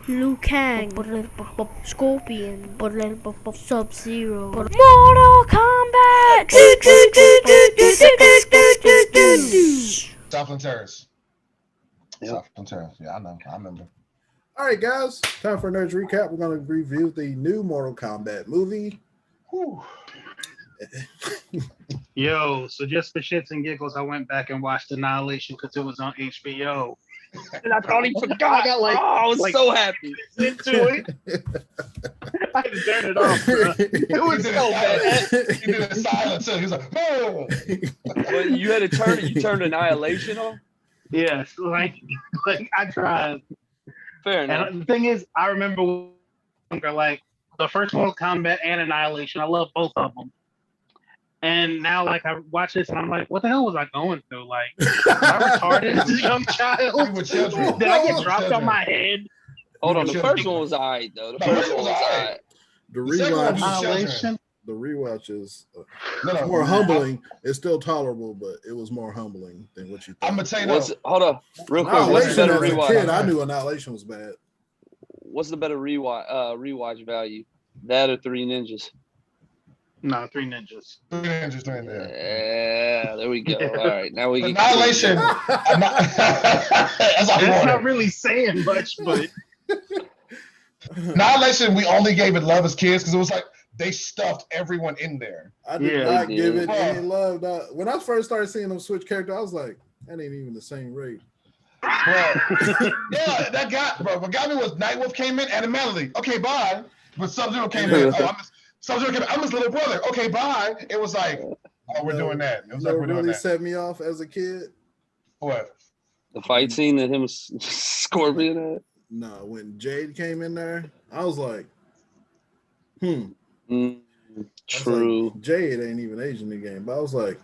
Liu Kang, Scorpion, Sub-Zero, Mortal Kombat! Southland Terrace. Yep. Southland Terrace. Yeah, I know. I remember. All right, guys. Time for a Nerdz recap. We're going to review the new Mortal Kombat movie. Whew. Yo, so just for shits and giggles, I went back and watched Annihilation because it was on HBO. And I thought he forgot. I was so happy. Into it. I had to turn it off, bro. It was so bad. He did a silent too. He was like, "Oh." But you had to turn it. You turned Annihilation on. Yes, like I tried. Fair enough. And the thing is, I remember like the first Mortal Kombat and Annihilation. I love both of them. And now, like, I watch this and I'm like, what the hell was I going through? Like, was I retarded as a young child? We were children. Did I get dropped on my head? Hold on, the first one was alright though. The first one was alright. The The second one was rewatch, Annihilation. the rewatch is No, more humbling. It's still tolerable, but it was more humbling than what you thought. I'm gonna tell you What's though. Hold on, real quick. What's the Annihilation better as a rewatch? kid, I knew Annihilation was bad. What's the better rewatch value? That or Three Ninjas? No, Three Ninjas. Three Ninjas doing that. Yeah, there we go. All right, now we can Annihilation. That's all I That's not wanted. really saying much, but Annihilation. We only gave it love as kids because it was like they stuffed everyone in there. I did Yeah, not they give did. it any love. When I first started seeing them switch character, I was like, that ain't even the same rate. Bro, yeah, that got bro. What got me was Nightwolf came in and Melody. Okay, bye. But Sub-Zero came in. Sub-Zero came in. I'm his little brother. Okay, bye. It was like, oh, we're doing that. It was like, That we're doing really that. set me off as a kid. What? The fight scene that him Scorpion had. No, when Jade came in there, I was like, Mm, I was true. like, Jade ain't even Asian in the game, but I was like,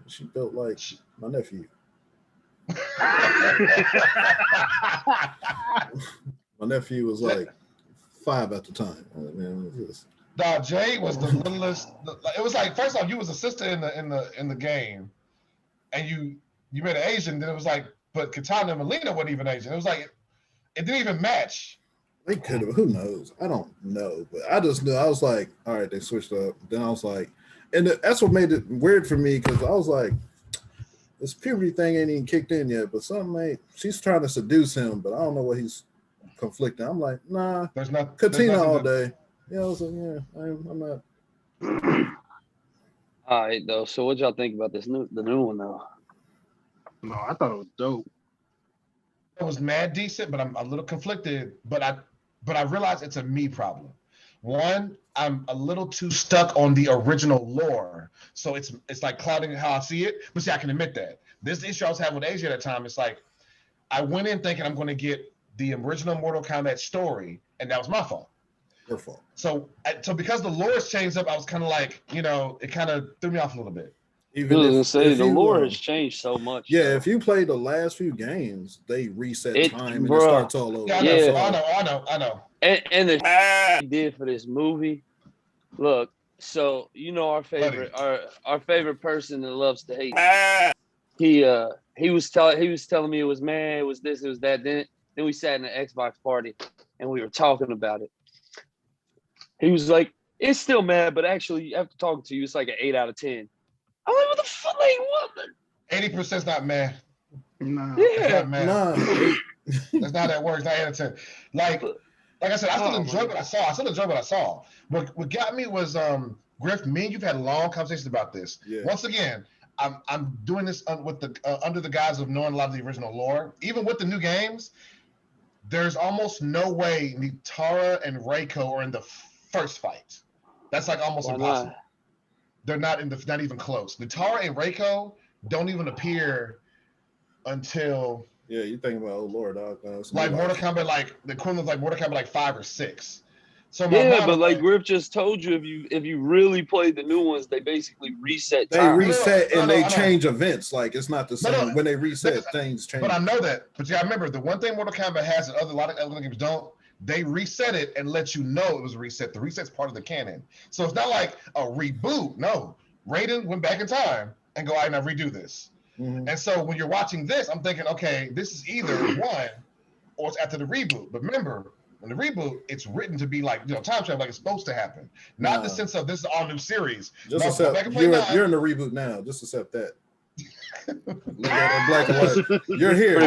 she built like my nephew. My nephew was like 5 at the time. I was like, man, what is this? Dog, Jade was the littlest. It was like first off, you was a sister in the game, and you made an Asian. Then it was like, but Katana and Melina weren't even Asian. It was like it didn't even match. They could have. Who knows? I don't know, but I just knew. I was like, all right, they switched up. Then I was like, and that's what made it weird for me because I was like, this puberty thing ain't even kicked in yet, but something ain't. She's trying to seduce him, but I don't know what he's conflicting. I'm like, nah, There's not Katina all day. Yeah, I was like, yeah, I'm not. All right, though. So, what y'all think about the new one, though? no, I thought it was dope. It was mad decent, but I'm a little conflicted. But I realize it's a me problem. One, I'm a little too stuck on the original lore, so it's like clouding how I see it. But see, I can admit that this issue I was having with Asia at the time. It's like I went in thinking I'm going to get the original Mortal Kombat story, and that was my fault. Her fault. So because the lore has changed up, I was kind of like, it kind of threw me off a little bit. I was gonna say the you, lore has changed so much. Yeah, if you play the last few games, they reset time and it bruh. starts all over. Yeah, I Yeah. I know. And the he did for this movie. Look, so our favorite, our favorite person that loves to hate. He was telling me it was this, it was that. Then we sat in the Xbox party and we were talking about it. He was like, "It's still mad, but actually, after talking to you, it's like an 8 out of 10." I'm like, "What the fuck? Like what?" 80%'s not mad. No. It's Yeah. not mad. Nah, That's not how that works. Not 8 out of 10. Like I said, I still enjoyed what I saw. What got me was Griff. Me and you've had long conversations about this. Yeah. Once again, I'm doing this with the under the guise of knowing a lot of the original lore. Even with the new games, there's almost no way Nitara and Reiko are in the first fight. That's like almost Why impossible. not? They're not even close. Nitara and Reiko don't even appear until yeah, you think about Lord, dog. like Mortal Kombat, like the equivalent of like Mortal Kombat, like 5 or 6. So But like Griff just told you, if you really played the new ones, they basically reset They time. reset and No, they I know. change events. Like it's not the same. No. When they reset, things change. But I know that. But yeah, I remember the one thing Mortal Kombat has that a lot of other games don't. They reset it and let you know it was a reset. The reset's part of the canon. So it's not like a reboot. No. Raiden went back in time and go, all right, now redo this. Mhm. And so when you're watching this, I'm thinking, okay, this is either one or it's after the reboot. But remember, In the reboot, it's written to be like, time travel, like it's supposed to happen. Not in the sense of this is all new series. Just No, accept you're in the reboot now. Just accept that. Look at it black and white. You're here.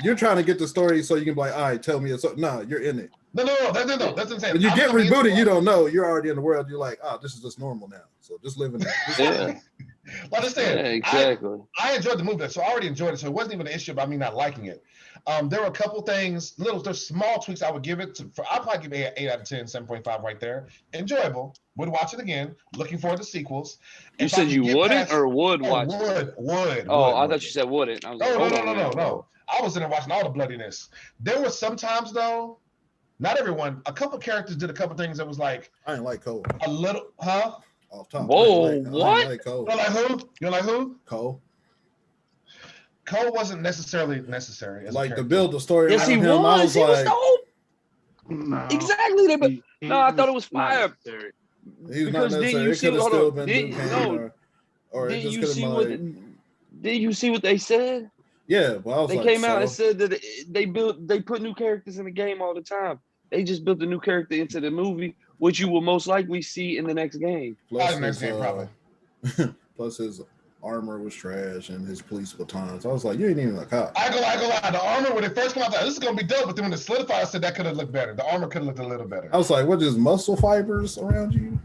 You're trying to get the story so you can be like, all right, tell me it's no, you're in it. No. That's insane. When you get rebooted, you don't know. You're already in the world. You're like, this is just normal now. So just live in it. Yeah. Understand? Yeah, exactly. I enjoyed the movie, so I already enjoyed it. So it wasn't even an issue about me not liking it. There were a couple things, there's small tweaks I would give it to. I'll probably give it 8 out of 10, 7.5 right there. Enjoyable. Would watch it again. Looking forward to sequels. You said you wouldn't or would watch it? Would. I thought you said wouldn't. I was No. I was in there watching all the bloodiness. There were sometimes though, not everyone. A couple characters did a couple things that was like I didn't like Cole. A little, huh? Off top. Whoa, what? I like Cole. You like who? You like who? Cole. Cole wasn't necessarily necessary. As like to build the story. Yes, he was. He was dope. No. Exactly. I thought it was fire. He was not necessary. It could have still been Luke Kane, or it just could have been Did you see what they said? Yeah, well, they came out and said that they put new characters in the game all the time. They just built a new character into the movie, which you will most likely see in the next game. Plus his armor was trash and his police batons. I was like, you ain't even a cop. I go lie. The armor, when it first came out, this is gonna be dope. But then when it solidified, I said that could have looked better. The armor could have looked a little better. I was like, what, just muscle fibers around you?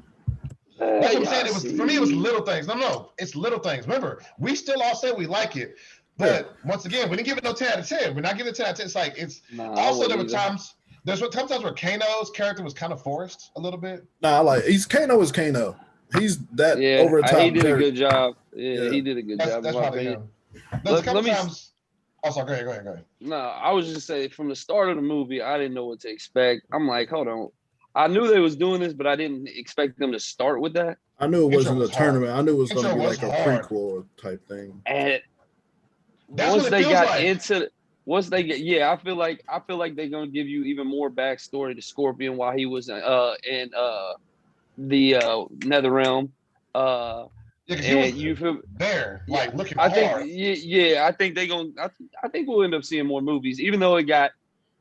That's what I'm saying. It was for me. It was little things. No, it's little things. Remember, we still all say we like it, but once again, we didn't give it no 10 out of 10. We're not giving it 10 out of 10. It's like also there were times. Sometimes where Kano's character was kind of forced a little bit. Nah, Kano is Kano. He's that over the top. He did a good job. Yeah, he did a good job. That's probably him. There's a couple times. Also, go ahead. No, I was just saying from the start of the movie, I didn't know what to expect. I'm like, hold on. I knew they was doing this, but I didn't expect them to start with that. I knew it wasn't a tournament. I knew it was going to be like a prequel type thing. And once they got into I feel like they're gonna give you even more backstory to Scorpion while he was in the NetherRealm. And you feel there, like looking I hard. think we'll end up seeing more movies, even though I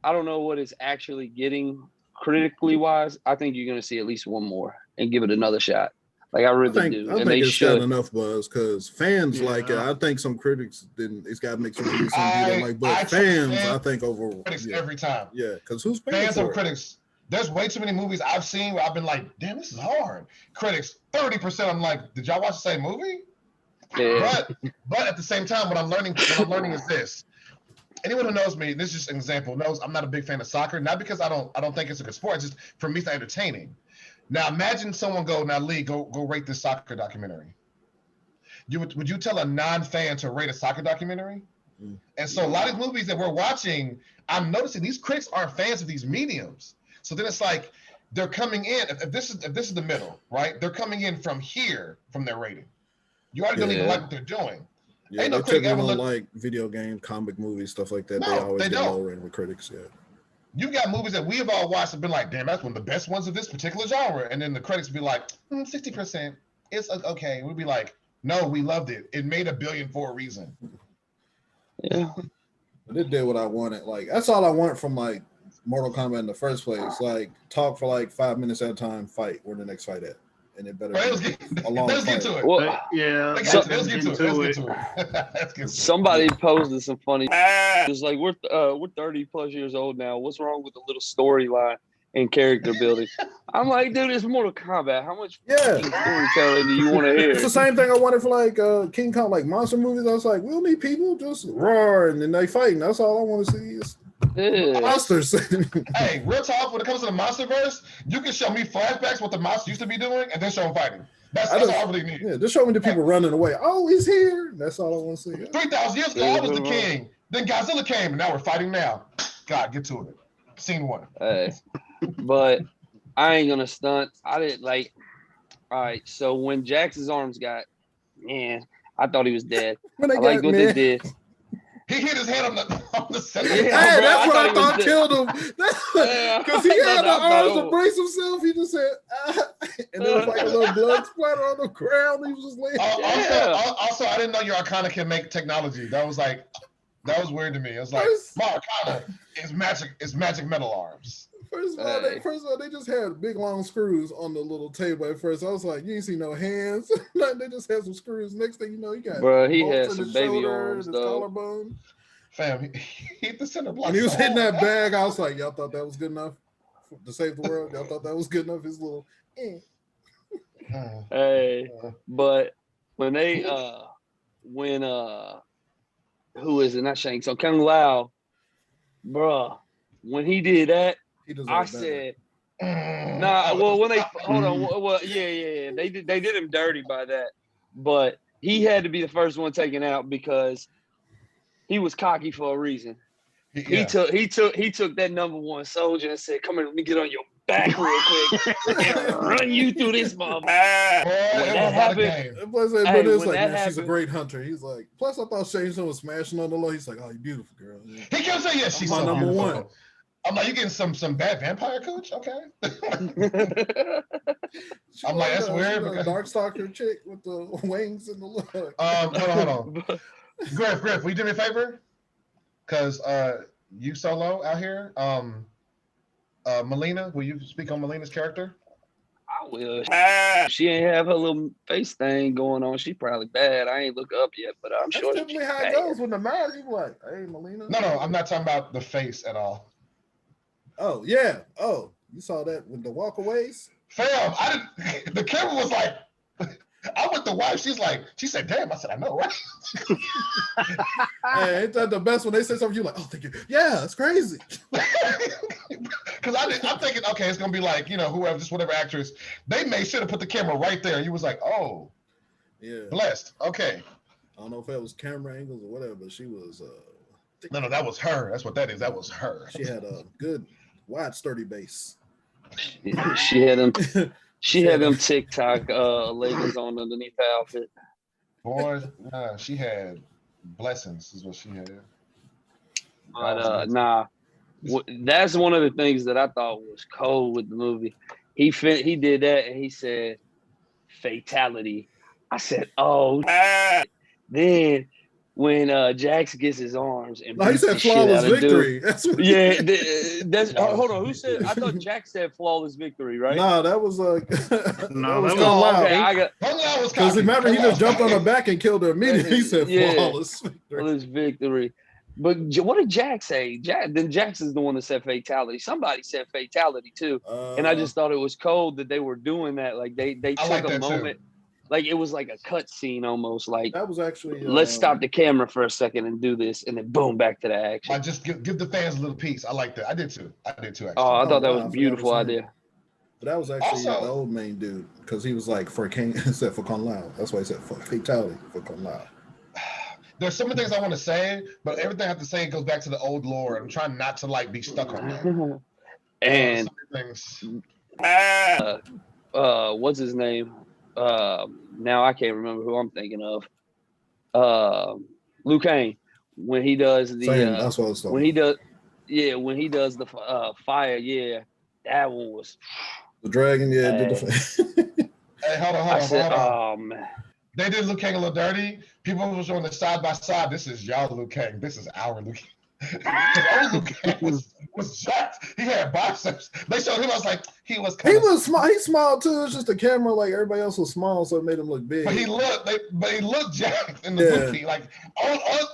don't know what it's actually getting critically wise. I think you're gonna see at least one more and give it another shot. Like I really do. I think it's got enough buzz because fans like it. I think some critics didn't. It's got to make some reviews like, but fans, I think overall, critics every time. Yeah, because who's paying fans for of critics? There's way too many movies I've seen where I've been like, damn, this is hard. Critics, 30%. I'm like, did y'all watch the same movie? Yeah. But at the same time, what I'm learning is this. Anyone who knows me, this is just an example, knows I'm not a big fan of soccer. Not because I don't think it's a good sport. It's just for me, it's entertaining. Now imagine someone go rate this soccer documentary. Would you tell a non-fan to rate a soccer documentary? Mm. And so a lot of movies that we're watching, I'm noticing these critics aren't fans of these mediums. So then it's like they're coming in. If this is the middle, right? They're coming in from here from their rating. You already don't even like what they're doing. Yeah, they typically don't like video game, comic movies, stuff like that. No, they always get low rated with critics. Yeah. You've got movies that we have all watched and been like, damn, that's one of the best ones of this particular genre. And then the critics be like, 60%. It's okay. We'd be like, no, we loved it. It made $1 billion for a reason. Yeah. But it did what I wanted. Like, that's all I want from like Mortal Kombat in the first place. Like, talk for like 5 minutes at a time, fight. Where the next fight at? And it better be a long fight. Let's get to it. Well, yeah. Let's get to it. Somebody posted some funny. It's like we're 30 plus years old now. What's wrong with the little storyline and character building? I'm like, dude, it's Mortal Kombat. How much storytelling do you want to hear? It's the same thing I wanted for like King Kong, like monster movies. I was like, we'll need people just roar and then they fighting. That's all I want to see is monsters. Hey, real talk, when it comes to the monsterverse, you can show me flashbacks what the monsters used to be doing and then show them fighting. That's all I really need. Yeah, just show me the people running away. Oh, he's here. That's all I want to see. 3,000 years ago, I was the king. Then Godzilla came, and now we're fighting now. God, get to it. Scene 1. Hey, but I ain't gonna stunt. I didn't like. All right, so when Jax's arms got, I thought he was dead. I like what they did. He hit his head on the center. Yeah, hey, that's what I thought killed him. Because he had the arms to brace himself. He just said, and there was like a little blood splatter on the ground. He was just laying. Also, I didn't know your Arcana can make technology. That was weird to me. It was like, my Arcana is magic metal arms. First of all, they just had big long screws on the little table at first. I was like, you ain't see no hands. They just had some screws. Next thing you know, you got bro, he bolts had in some his baby shoulder, arms, his though. collarbone. Fam, he hit the center block. When he was so hitting that hard. bag, I was like, y'all thought that was good enough to save the world? Y'all thought that was good enough? His little. Hey, but when they who is it? Not Shang Tsung, Kung Lao, bruh. When he did that, I said, nah. Well, when they hold on, well, yeah, they did him dirty by that, but he had to be the first one taken out because he was cocky for a reason. He took that number one soldier and said, "Come here, let me get on your back real quick and run you through this motherfucker." When that happened, plus, but it's like, man, she's a great hunter. He's like, plus I thought Shang Tsung was smashing on the low. He's like, oh, you beautiful girl. Yeah. He kept saying, yeah, she's my so number beautiful. one. I'm like, you getting some bad vampire coach? Okay. I'm like, that's weird. Because Darkstalker chick with the wings and the look. Hold on. Griff, will you do me a favor? Because you solo out here. Melina, will you speak on Melina's character? I will. She ain't have her little face thing going on. She probably bad. I ain't look up yet, but I'm sure. That's typically how it goes when the mask. He's like, hey, Melina. No, I'm not talking about the face at all. Oh yeah. Oh, you saw that with the walkaways? Fam, the camera was like, I went to wife. She said, damn. I said, I know, right? Hey, ain't that the best when they say something? You're like, oh, thank you. Yeah, it's crazy. Because I'm thinking, okay, it's gonna be like, whoever, just whatever actress. They made sure to put the camera right there. You was like, oh, yeah, blessed. Okay. I don't know if that was camera angles or whatever, but she was. No, that was her. That's what that is. That was her. She had a good, wide, sturdy base. She had them. She had them TikTok labels on underneath the outfit. Boy, she had blessings, is what she had. But that's one of the things that I thought was cold with the movie. He did that and he said fatality. I said, oh. Then when Jax gets his arms and he said flawless victory. That's hold on. Who said? I thought Jax said flawless victory, right? No, that was No, that was that Kung Lao. Okay, I got because remember he just jumped on her back and killed her immediately. He said flawless victory. Flawless victory. But what did Jax say? Then Jax is the one that said fatality. Somebody said fatality too, and I just thought it was cold that they were doing that. Like they took a moment. Too. Like it was like a cut scene almost. Like that was actually. Let's stop the camera for a second and do this, and then boom, back to the action. I just give the fans a little piece. I like that. I did too. Actually. Oh, I thought that was a beautiful idea. But that was actually the old main dude because he was like for King except for Kung Lao. That's why he said fatality for Kung Lao. There's so many things I want to say, but everything I have to say goes back to the old lore. I'm trying not to be stuck on that. And what's his name? Now I can't remember who I'm thinking of. Liu Kang, when he does the that's what I was when he does the fire, that one was the dragon. Yeah, did the hey, hold on. Oh man. They did Liu Kang a little dirty. People were showing the side by side. This is y'all Liu Kang. This is our Liu Kang. Old Liu Kang was jacked. He had biceps. They showed him. I was like, he was small. He's small too. It's just the camera. Like everybody else was small, so it made him look big. But he looked jacked in the movie. Like,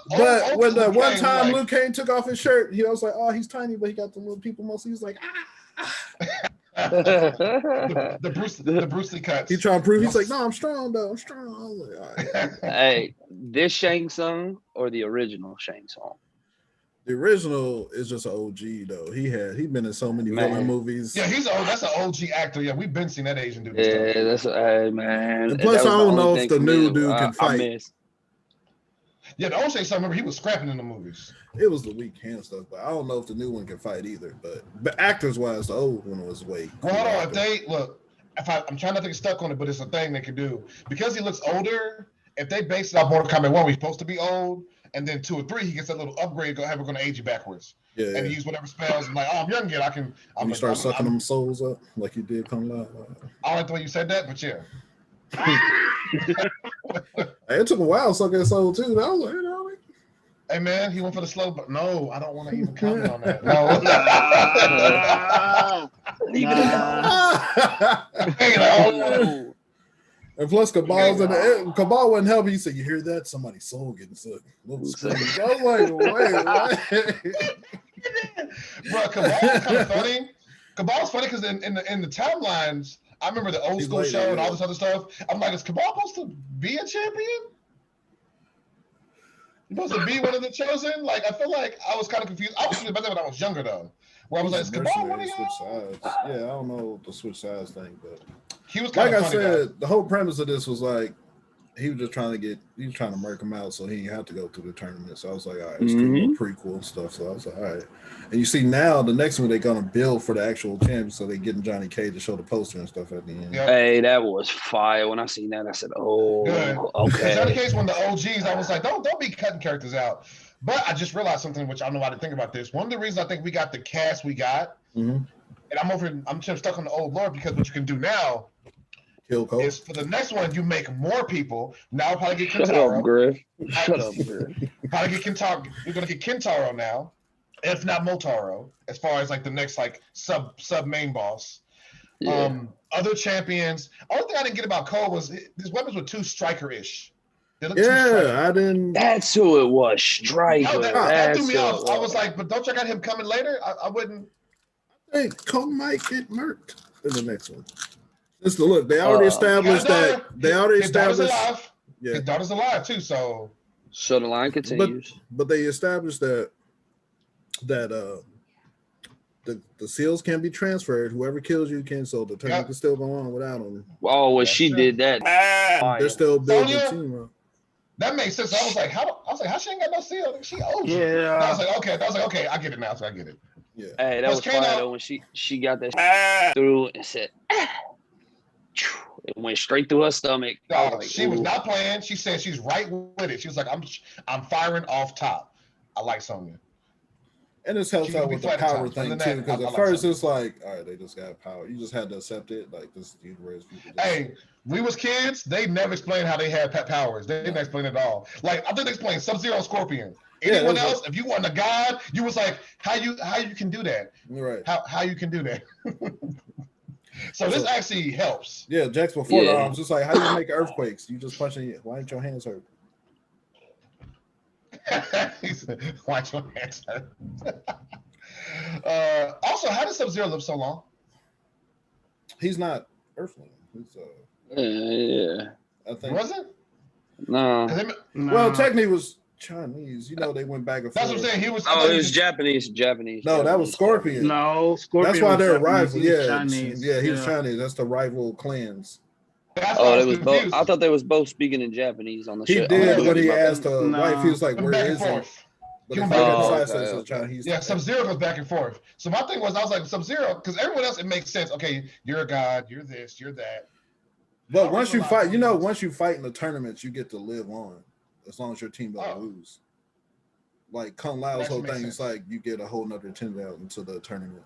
but when the one time Liu Kang took off his shirt, he was like, oh, he's tiny, but he got the little people muscle. He was like, the Bruce Lee cuts. He trying to prove he's like, no, I'm strong though. I'm strong. I was like, all right. Hey, this Shang Tsung or the original Shang Tsung? The original is just an OG though. He'd been in so many villain movies. Yeah, that's an OG actor. Yeah, we've been seeing that Asian dude. Yeah, that's man. And plus, I don't know if the new dude can fight. Yeah, the old Shang Tsung, remember he was scrapping in the movies. It was the weak hand stuff, but I don't know if the new one can fight either. But actors wise, the old one was way. Well, hold on. I'm trying not to get stuck on it, but it's a thing they can do because he looks older. If they base it off Mortal Kombat 1, he's supposed to be old, and then 2 or 3, he gets that little upgrade. We're going to age you backwards. Yeah. And he use whatever spells. I'm like, oh, I'm young again. You start sucking them souls up like you did Kung Lao. I don't like the way you said that, but yeah. It took a while sucking that soul too. I was like, Hey man, he went for the slow, but no, I don't want to even comment on that. No, Leave it alone. And plus, Cabal's in the end. Cabal wouldn't help. He said, "You hear that? Somebody's soul getting sucked." Little screams. I was like, "Wait, what?" Bro, Cabal's kind of funny. Cabal's funny because in the timelines, I remember the old school show and all this other stuff. I'm like, is Cabal supposed to be a champion? You supposed to be one of the chosen? Like, I feel like I was kind of confused. I was thinking about that when I was younger, though. Where I was like, is Cabal one of switch sides. Yeah, I don't know the switch sides thing, but he was kind like of I funny, said, though. the whole premise of this was like he was just trying to murk him out so he didn't have to go through the tournament. So I was like, all right, it's cool, prequel and stuff. So I was like, all right. And you see now the next one they're gonna build for the actual champion, so they're getting Johnny Cage to show the poster and stuff at the end. Yep. Hey, that was fire. When I seen that, I said, "Oh, good." okay." Johnny Cage, one of the OGs, I was like, don't be cutting characters out. But I just realized something, which I don't know why to think about this. One of the reasons I think we got the cast we got, and I'm just stuck on the old lore because what you can do now is for the next one you make more people. Now we'll probably get Kentaro. Shut up, Griff. Shut up, Griff. Probably get Kentaro. You're gonna get Kentaro now, if not Motaro, as far as like the next like sub main boss. Yeah. Other champions. Only thing I didn't get about Cole was his weapons were too striker-ish. I didn't. That's who it was, Striker. That threw me off. I was like, but don't you got him coming later? I wouldn't. Hey, Cole might get murked in the next one. Just look, they already established that. They already established. His daughter's alive too, so the line continues. But they established that the seals can be transferred. Whoever kills you can, so the tournament can still go on without them. Oh, well, she did that. They're still building the team up. That makes sense. I was like, how she ain't got no seal? She owes you. Yeah. I was like, okay, I get it now. So I get it. Yeah. Hey, that was fire though when she got that through and said, it went straight through her stomach. No, she was not playing. She said she's right with it. She was like, I'm firing off top. I like Sonya. And this helps out with the power thing too, because at first it's like, all right, they just got power. You just had to accept it. Like this is the universe. Hey, we was kids. They never explained how they had powers. They didn't explain it at all. Like I think they explained Sub-Zero and Scorpion. Anyone else, if you weren't a god, you was like, how you can do that? Right. How you can do that? So this actually helps. Yeah, Jax before the arms. It's like, how do you make earthquakes? You just punching it. Why ain't your hands hurt? He said, watch your hands hurt. Also, how does Sub-Zero live so long? He's not Earthling. He's yeah. I think. Was it? No. Well, technically it was Chinese. You know, they went back and forth. That's what I'm saying. He was. Oh, it was Japanese. No, that was Scorpion. No, Scorpion. That's why they're rivals. Yeah, Chinese. Yeah, he was Chinese. That's the rival clans. Oh, it was both. I thought they was both speaking in Japanese on the show. He did when he asked wife. He was like, "Where is he?" But yeah, Sub-Zero goes back and forth. So my thing was, I was like, Sub-Zero, because everyone else, it makes sense. Okay, you're a god, you're this, you're that. But once you fight, once you fight in the tournaments, you get to live on, as long as your team doesn't lose. Like Kung Lao's whole thing is like you get a whole nother 10,000 into the tournament.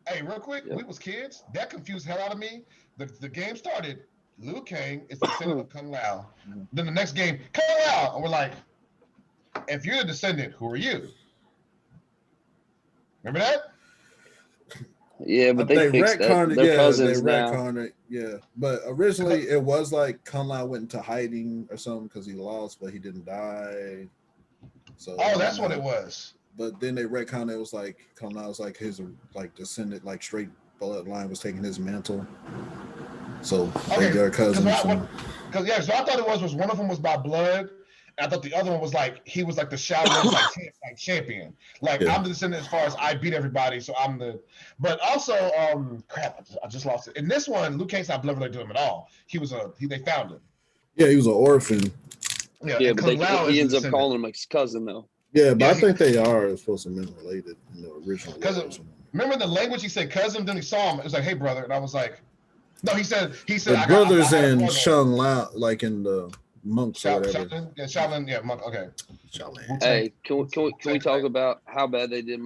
Hey, real quick, we was kids. That confused the hell out of me. The game started. Liu Kang is the descendant of Kung Lao. Then the next game, Kung Lao, and we're like, if you're the descendant, who are you? Remember that? Yeah, but they fixed that. They're cousins now. Yeah, but originally it was like Kung Lao went into hiding or something because he lost, but he didn't die. So that's what it was. But then they retconned it was like Kung Lao was like his descendant, like straight bloodline was taking his mantle. So they got cousins. So I thought it was one of them was by blood. I thought the other one was like he was like the Shaolin like champion. Like I'm the descendant as far as I beat everybody, so I'm the. But also, crap, I just lost it. In this one, Liu Kang's not blood related to him at all. They found him. Yeah, he was an orphan. Yeah, but he ends up calling him his cousin though. Yeah, but I think they are supposed to be related in the original. Because remember the language he said cousin, then he saw him. It was like, hey brother, and I was like, no, he said the brothers in Shang Lao, like in the monks or whatever. Shaolin, monk. Okay. Shaolin. Hey, can we talk about how bad they did?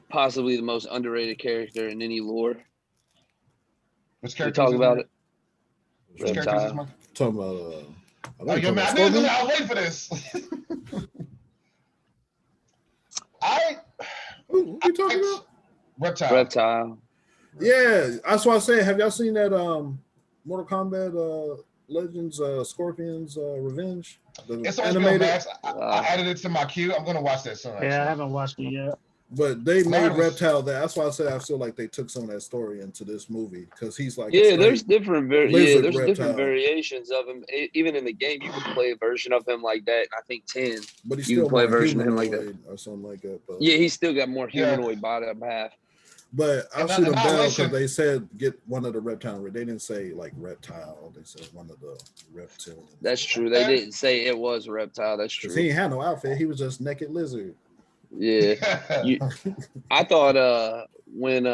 Possibly the most underrated character in any lore. Which character? Talk about it. Which character is this monk? Talking about Oh, yo, man, I was waiting for this. What you talking about? Reptile. Yeah, that's what I said. Have y'all seen that Mortal Kombat Legends Scorpions Revenge? It's on HBO Max. I added it to my queue. I'm gonna watch that soon. Yeah, I haven't watched it yet. But they made Reptile that. That's why I said I feel like they took some of that story into this movie because he's like there's different variations of him. Even in the game, you can play a version of him like that. I think 10. But he's you still can play a version of him like that or something like that. But, yeah, he's still got more humanoid body half. But I'll shoot them down because they said get one of the reptile. They didn't say like reptile. They said one of the reptilians. That's true. They didn't say it was reptile. That's true. He ain't had no outfit. He was just naked lizard. Yeah. I thought when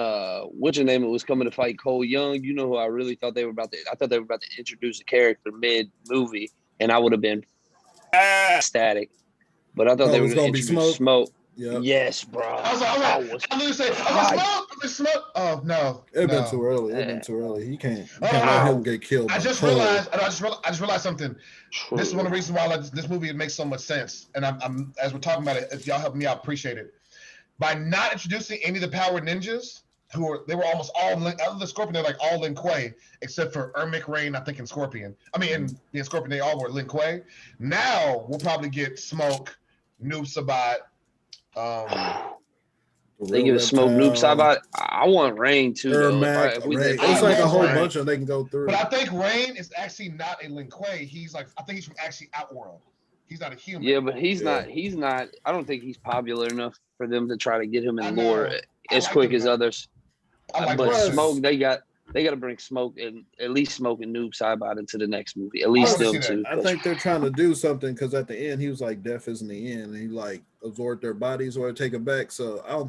what's your name? It was coming to fight Cole Young. You know who I really thought they were about to. I thought they were about to introduce a character mid movie, and I would have been ecstatic. But I thought they were going to introduce Smoke. Yep. Yes, bro. I was Smoke. Oh no, it's been too early. It's been too early. He can't let him get killed. I just realized something. True. This is one of the reasons why this movie makes so much sense. And I'm as we're talking about it, if y'all help me out, appreciate it. By not introducing any of the power ninjas, they were almost all other than Scorpion, they're like all Lin Kuei, except for Ermic, Rain, I think, and Scorpion. I mean, in Scorpion, they all were Lin Kuei. Now we'll probably get Smoke, Noob Sabat. They give it Smoke, Noob Sabat. I want Rain too. It's like a whole bunch of they can go through. But I think Rain is actually not a Lin Kuei. I think he's from actually Outworld. He's not a human. Yeah, but he's not. I don't think he's popular enough for them to try to get him in lore as quick as others. But Smoke, they got to bring Smoke and at least Smoke and Noob Sabat into the next movie. At least them two. I think they're trying to do something because at the end he was like, "Death isn't the end," and he like absorbed their bodies or take it back. So I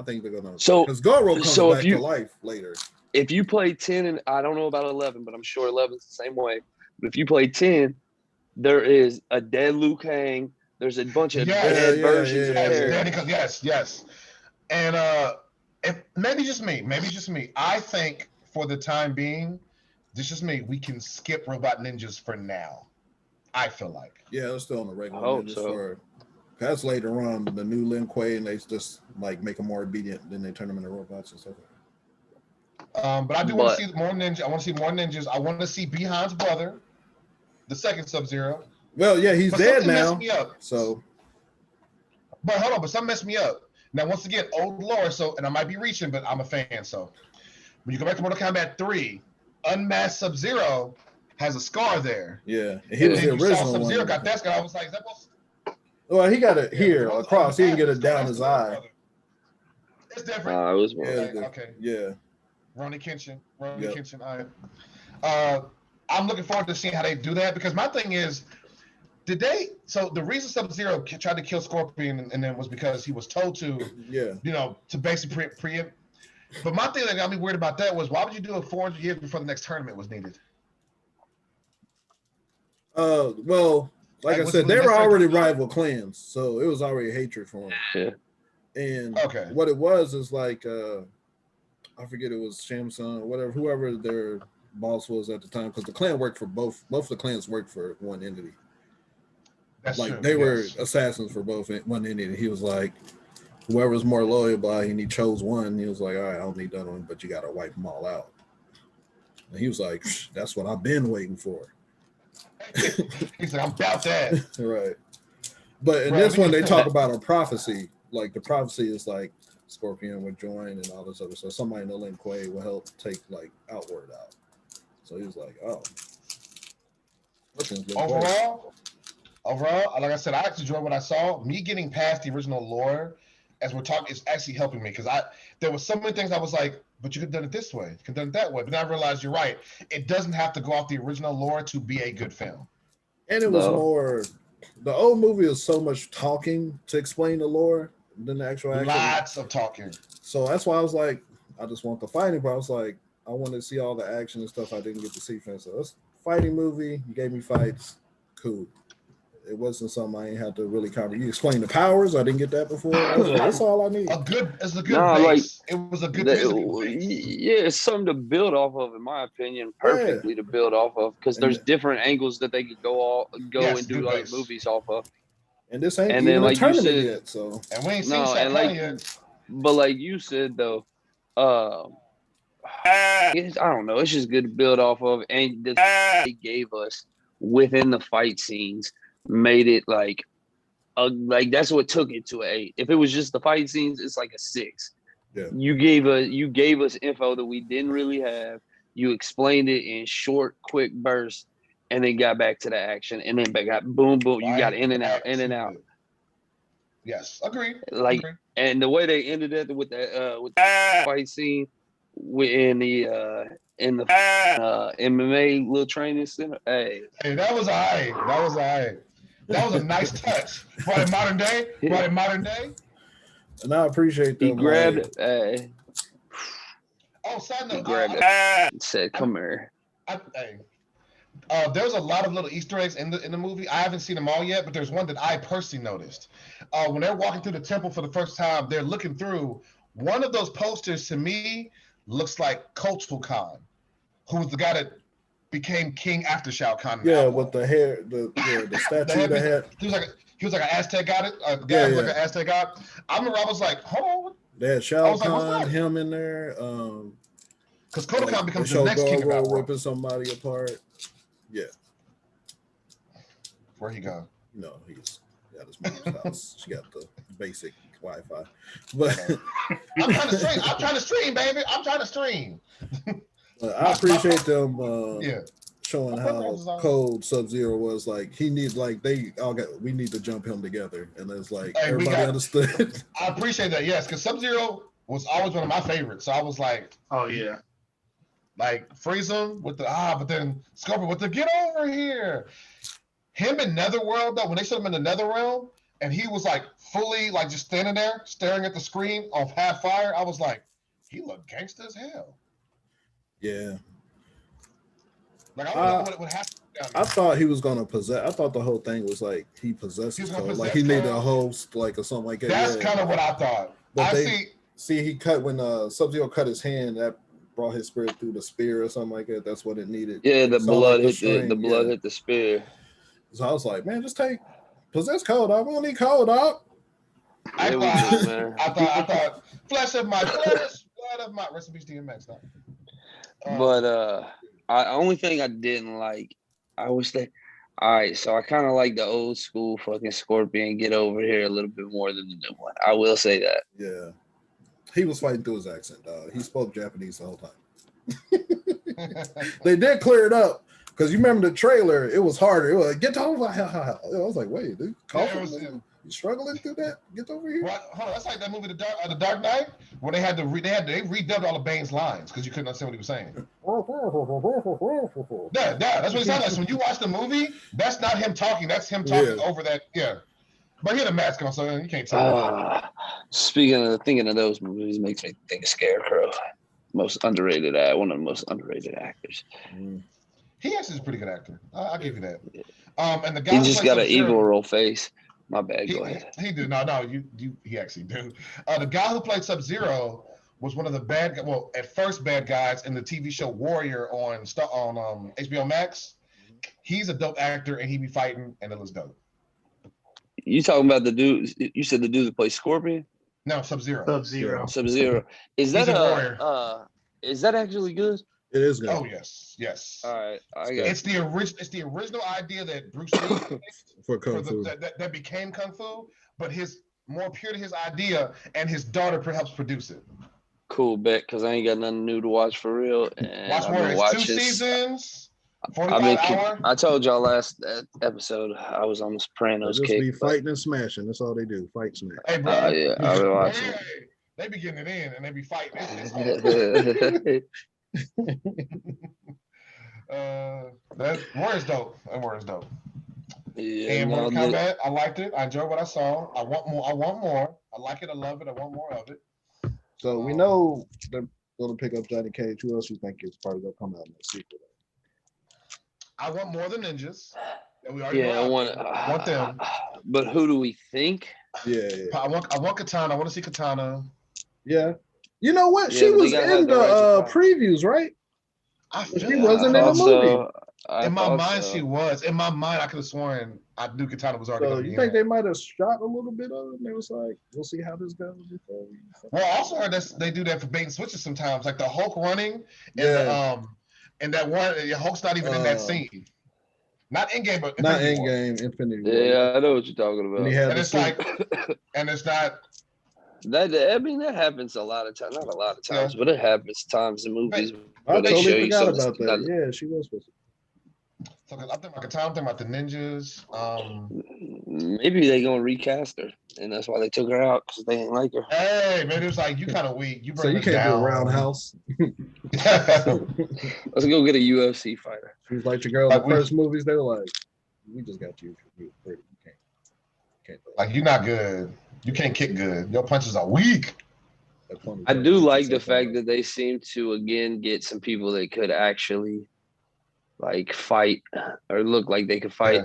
think they're gonna. So because Goro comes back to life later. If you play 10, and I don't know about 11, but I'm sure 11's the same way. But if you play 10, there is a dead Liu Kang. There's a bunch of dead versions of characters. Yes. And if maybe just me. I think for the time being, this is just me. We can skip Robot Ninjas for now. I feel like. Yeah, they're still on the regular ninjas that's later on the new Lin Kuei, and they just like make them more obedient. Then they turn them into robots and stuff. But I do want to see more ninjas. I want to see more ninjas. I want to see Bihan's brother, the second Sub-Zero. Well, yeah, he's dead now. So, but hold on, but something messed me up. Now, once again, old lore. So, and I might be reaching, but I'm a fan. So, when you go back to Mortal Kombat 3, Unmasked Sub-Zero has a scar there. Yeah, he was the original one. Sub-Zero got that scar. I was like, is that supposed? Well, he got it here across. He didn't get it down his eye. It's different. It was okay. Yeah. Ronnie Kenshin. All right. I'm looking forward to seeing how they do that because my thing is, so the reason Sub-Zero tried to kill Scorpion and then was because he was told to, to basically preempt. But my thing that got me weird about that was, why would you do it 400 years before the next tournament was needed? Well, like I said, they were already rival clans, so it was already hatred for them. Yeah. And what it was is like, I forget, it was Shamsun or whatever, whoever their boss was at the time, because the clan worked for both the clans worked for one entity. That's like true, they were assassins for both one entity. He was like, whoever's more loyal by, and he chose one. He was like, all right, I don't need that one, but you got to wipe them all out. And he was like, that's what I've been waiting for. He's like, I'm about that. Right. But in this one, they talk about a prophecy. Like the prophecy is like Scorpion would join and all this other stuff. Somebody in the Lin Kuei will help take like Outward out. So he was like, oh. Overall, like I said, I actually enjoyed what I saw. Me getting past the original lore as we're talking is actually helping me because there was so many things I was like, but you could have done it this way, you could have done it that way. But then I realized you're right. It doesn't have to go off the original lore to be a good film. And it was more, the old movie is so much talking to explain the lore than the actual action. Lots of talking. So that's why I was like, I just want the fighting, but I was like, I want to see all the action and stuff I didn't get to see. So it's a fighting movie. You gave me fights. Cool. it wasn't something I ain't had to really cover. You explained the powers. I didn't get that before. I was like, that's all I need. It's a good Nah, base. It was a good physical base. Yeah, it's something to build off of, in my opinion, perfectly to build off of, because there's different angles that they could go and do other movies off of. And this ain't and even then, like a tournament you said, yet, so and we ain't seen Shaq Khan yet. But like you said though, I don't know. It's just good to build off of, and the they gave us within the fight scenes made it like that's what took it to an 8. If it was just the fight scenes, it's like a 6. Yeah. You gave us info that we didn't really have. You explained it in short, quick bursts, and then got back to the action, and then got boom, boom. You got in and out. Yes, agreed. Like, and the way they ended it with the fight scene in the MMA little training center. Hey, that was all right. That was a nice touch. Brought in modern day. And I appreciate them. He grabbed it. Side note. He grabbed it and said, "Come here." There's a lot of little Easter eggs in the movie. I haven't seen them all yet, but there's one that I personally noticed. When they're walking through the temple for the first time, they're looking through. One of those posters to me looks like Kultul Khan, who was the guy that became king after Shao Kahn. Yeah, with the hair, the statue that had. He was like an Aztec god. Like an Aztec god. I remember I was like, hold on. They had Shao Kahn, him in there. Because Kultul Khan becomes the next king of that world. Ripping somebody apart. Yeah. Where he go? No, he's at his mom's house. She got the basic Wi-Fi. But I'm trying to stream, baby. I'm trying to stream. I appreciate them showing how cold Sub-Zero was. Like he needs, like we need to jump him together, and it's like everybody understood. I appreciate that, yes, because Sub-Zero was always one of my favorites. So I was like, oh yeah, like freeze him with the but then Scorpion with the get over here. Him in Netherworld though, when they showed him in the Netherrealm, and he was like fully like just standing there staring at the screen off half fire, I was like, he looked gangster as hell. Yeah. Like I don't know what happened. I thought he was gonna possess. I thought the whole thing was like he possessed his code. Like he needed a host, like or something like that. That's kind of what I thought. But he cut when Sub-Zero cut his hand. That brought his spirit through the spear or something like that. That's what it needed. Yeah, the blood hit the blood hit the spear. So I was like, man, just take possess code. I won't need code up. I thought flesh of my flesh, blood of my rest in peace DMX. But only thing I didn't like, I wish that. All right, so I kind of like the old school fucking Scorpion get over here a little bit more than the new one. I will say that. Yeah, he was fighting through his accent, dog. He spoke Japanese the whole time. They did clear it up because you remember the trailer. It was harder. It was like, get over. I was like, wait, dude, you struggling through that? Get over here. Well, hold on, that's like that movie, The Dark Knight, where they redubbed all of Bane's lines because you couldn't understand what he was saying. Yeah, that's what he sounded like. So when you watch the movie, that's not him talking. That's him talking over that. Yeah, but he had a mask on, so you can't tell. Thinking of those movies makes me think of Scarecrow, one of the most underrated actors. He actually is a pretty good actor. I'll give you that. And the guy he just got an evil roll face. My bad. Go ahead. He did. No. He actually do. The guy who played Sub-Zero was one of the bad guys in the TV show Warrior on HBO Max. He's a dope actor, and he be fighting, and it looks dope. You talking about the dude? You said the dude that plays Scorpion? No, Sub-Zero. Sub-Zero. Is that is that actually good? It is good. Oh yes. All right, it's the original idea that Bruce Lee for Kung Fu that became Kung Fu, but his more pure to his idea, and his daughter helps produce it. Cool, bet, because I ain't got nothing new to watch for real. And watch more. It's 2 seasons. 45 hour. I told y'all last episode I was on the Sopranos just kick. Be fighting and smashing. That's all they do. Fight, smash. Hey, bro. Yeah, I been watching. They be getting it in, and they be fighting. That War is dope. Yeah, and Mortal Kombat, I liked it. I enjoyed what I saw. I want more. I like it. I love it. I want more of it. So we know they're going to pick up Johnny Cage. Who else you think is probably going to come out in the sequel? I want more of the ninjas. And we already Yeah, I know want them. But who do we think? Yeah. I want Katana. I want to see Katana. Yeah. You know what? Yeah, She but they was gotta in have the right the to fight. previews, right? I feel She Yeah, wasn't I in the thought movie. so. I in my thought mind so. she was. In my mind, I could have sworn I knew Katana was already So going to you be think in they it. might have shot a little bit of it? And they was like, we'll see how this goes before we. Well, I also heard that they do that for bait and switches sometimes, like the Hulk running Yeah. and that one Hulk's not even in that scene. Not in game, but Not Infinity War. in game, Infinity War. Yeah, I know what you're talking And he about. had And the it's suit. like, and it's not. I mean, that happens a lot of times. Not a lot of times, Yeah. but it happens times in movies I where they show totally you forgot something. about that. Yeah, she was supposed to. So I'm thinking about Katana, I'm thinking about the ninjas. Maybe they gonna recast her, and that's why they took her out because they didn't like her. Hey, maybe it was like you kind of weak. You So bring you us can't do a down. roundhouse. Let's go get a UFC fighter. She was like the girl in the first movies. They were like, we just got you because you were pretty. You can't. Like you're not good. You can't kick good. Your punches are weak. I do like the fact that they seem to again get some people that could actually like fight or look like they could fight.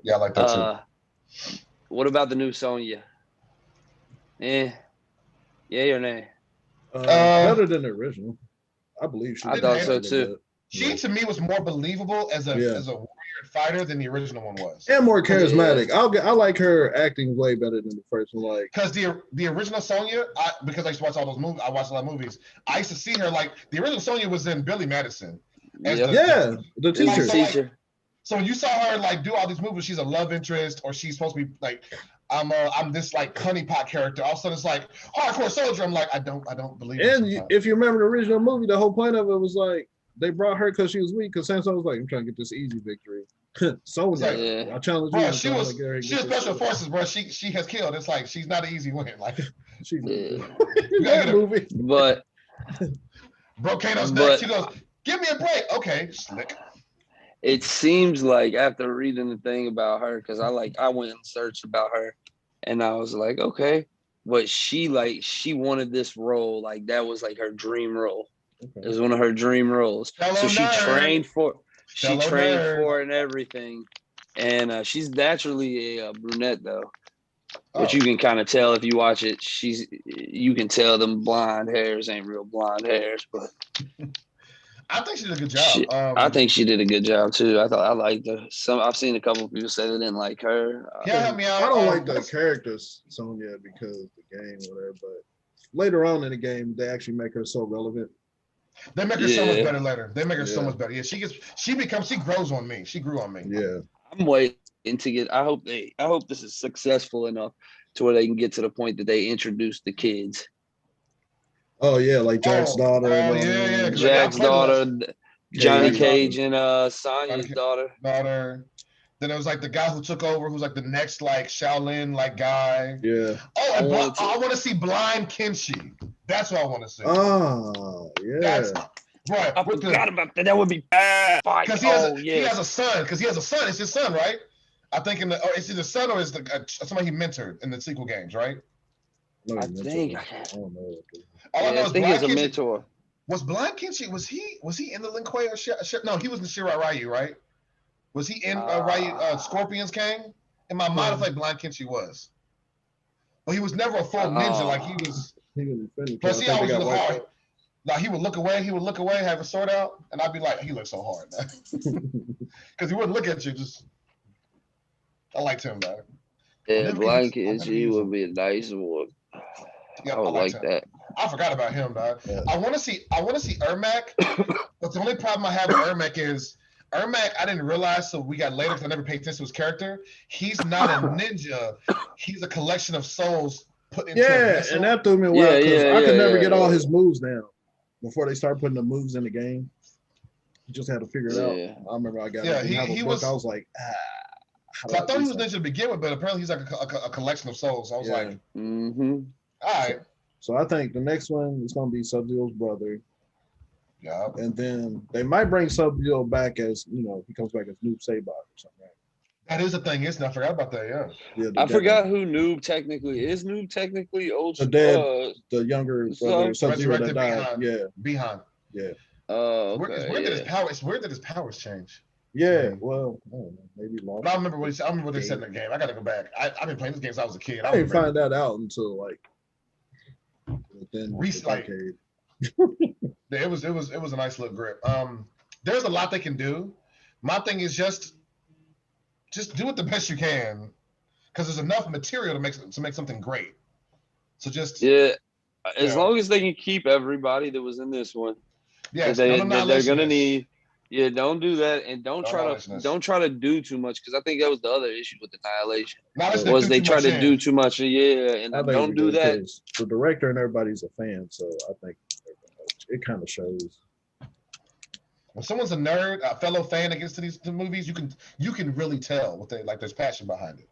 Yeah, I like that too. What about the new Sonya? Yay or nay? Better than the original. I believe she. I thought so too. She to me was more believable as a warrior fighter than the original one was, and more charismatic. I like her acting way better than the first one. Like because the original Sonya, because I used to watch all those movies. I watched a lot of movies. I used to see her like the original Sonya was in Billy Madison. The teacher. So when you saw her like do all these movies, she's a love interest, or she's supposed to be like, I'm this like honeypot character. All of a sudden it's like hardcore soldier. I'm like, I don't believe it. And if you remember the original movie, the whole point of it was like they brought her because she was weak. Because Samson was like, I'm trying to get this easy victory. Sonya, I challenge you. She was special forces, bro. She has killed. It's like she's not an easy win. Like she's that movie, but Volcano's next. She goes, give me a break. Okay, slick. It seems like after reading the thing about her, because I went and searched about her, and I was like, okay, but she wanted this role, like that was like her dream role. It was one of her dream roles. So she trained for it and everything. And she's naturally a brunette though. But you can kind of tell if you watch it, you can tell them blonde hairs ain't real blonde hairs, but I think she did a good job. I think she did a good job too. I liked her. I've seen a couple of people say they didn't like her. Help me out. I don't like the characters Sonya because the game, whatever. But later on in the game, they actually make her so relevant. They make her so much better later. They make her so much better. Yeah, she grows on me. She grew on me. Yeah. I'm waiting to get. I hope this is successful enough to where they can get to the point that they introduce the kids. Oh yeah, like Jack's daughter. Jack's daughter, Johnny Cage, and Sonya's daughter. Then it was like the guy who took over, who's like the next like Shaolin like guy. Yeah. Oh, and I want to see Blind Kenshi. That's what I want to see. Oh yeah. Right. I forgot about that. That would be bad. Because he has a son. Because he has a son. It's his son, right? I think is it the son or is somebody he mentored in the sequel games, right? No, I think. I don't know. All I know is he was a mentor. Was Blind Kenshi? Was he in the Lin Kuei or no? He was in Shirai Ryu, right? Was he in Ryu Scorpion's King? In my mind, I feel like Blind Kenshi was, but he was never a full ninja. Like he was. Plus, he always looked hard. Like he would look away, have a sword out, and I'd be like, he looks so hard, because he wouldn't look at you. Just, I liked him, man. Yeah, Blind Kenshi would be a nice one. Yeah, I would like that. I forgot about him, dog. Yeah. I want to see Ermac, but the only problem I have with Ermac is Ermac. I didn't realize, so we got later because I never paid attention to his character. He's not a ninja. He's a collection of souls put into a vessel. And that threw me away because I could never get all his moves down before they start putting the moves in the game. You just had to figure it out. I remember I got he was. I was like, So I thought he was ninja to begin with, but apparently he's like a collection of souls. So I was like, all right. So I think the next one is going to be Sub-Zero's brother. Yeah. And then they might bring Sub-Zero back as, he comes back as Noob Saibot or something. That is the thing, isn't it? I forgot about that, yeah. I forgot who Noob technically is. Noob technically old. The younger brother, Sub-Zero that died. Behind. Yeah. Oh, okay. It's weird that his powers change. Yeah, well, I don't know, maybe long. But I remember what he said. I remember what they said in the game. I gotta go back. I've been playing this game since I was a kid. I didn't find that out until like within Recent, the like, decade. it was a nice little grip. There's a lot they can do. My thing is just do it the best you can, because there's enough material to make something great. So just as long as they can keep everybody that was in this one. Yes, they're gonna need. Yeah, don't do that, and don't try to do too much, because I think that was the other issue with Annihilation. Was they try to do too much? Yeah, and don't do that. The director and everybody's a fan, so I think it kind of shows. When someone's a nerd, a fellow fan that gets to these movies, you can really tell what they like. There's passion behind it,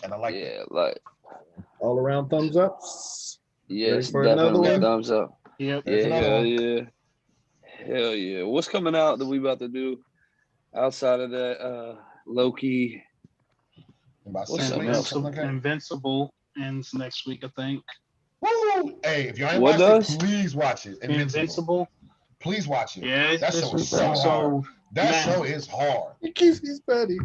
and I like that. Yeah, like all around thumbs up. Yes, definitely thumbs up. Yep. Yeah, hell yeah. What's coming out that we about to do outside of that? Loki. About 6 weeks, something like that. Invincible ends next week, I think. Woo! Hey, if you ain't watched it, please watch it. Invincible. Please watch it. Yeah, that show is so hard. That show is hard. He keeps his buddy.